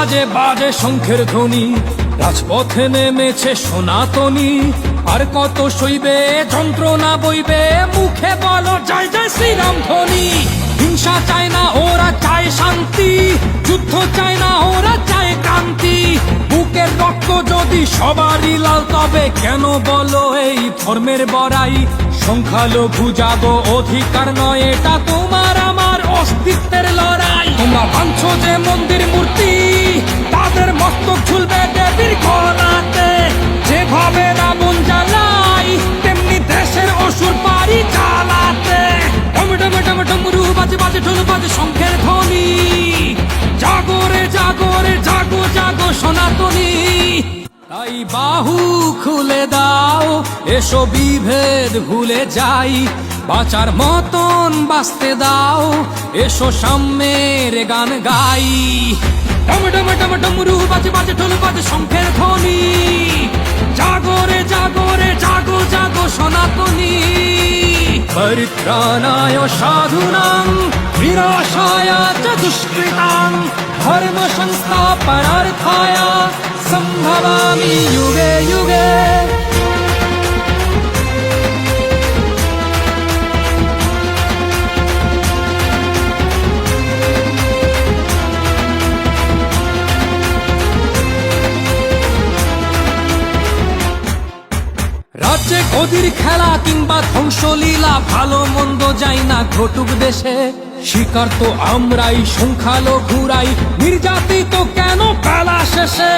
বাজে বাজে শঙ্খের ধ্বনি, রাজপথে নেমেছে সনাতনী। আর কত সইবে যন্ত্রণা বইবে, মুখে বলো জয় জয় শ্রীরাম ধ্বনি। হিংসা চায় না ওরা চায় শান্তি, যুদ্ধ চায় না ওরা চায় ক্রান্তি। বুকের রক্ত যদি সবারই লাল, তবে কেন বলো এই ধর্মের বড়াই? সংখ্যালঘু জাগো, অধিকার নয় এটা তোমার আমার অস্তিত্বের লড়াই। তোমরা ভাঙছো যে মন্দির মূর্তি, তাদের মস্তক ঝুলবে দেবীর গলাতে। যেভাবে রাবণ জ্বালাই, তেমনি দেশের অসুর পারি জ্বালাতে। ডমডমে ডমে ডমরু বাজে বাজে ঢোল বাজে শঙ্খের ধ্বনি। জাগো রে জাগো রে জাগো জাগো সনাতনী। তাই বাহু খুলে দাও, এসো বিভেদ ভুলে যাই। বাঁচার মতন বাঁচতে দাও, এসো সাম্যের গান গাই। ডমে ডমে ডমে ডমরু বাজে বাজে ঢোল বাজে শঙ্খের ধ্বনি। জাগো রে জাগো রে জাগো জাগো সনাতনী। পরিত্রাণায় সাধুনাং বিনাশায় চ দুষ্কৃতাং, ধর্ম সংস্থাপনার্থায় সম্ভবামি যুগে যুগে। রাজ্যে গদির খেলা কিংবা ধ্বংসলীলা, ভালো মন্দ যাই না ঘটুক দেশে। শিকার তো আমরাই, সংখ্যালঘুরাই, নির্যাতিত কেন বেলা শেষে।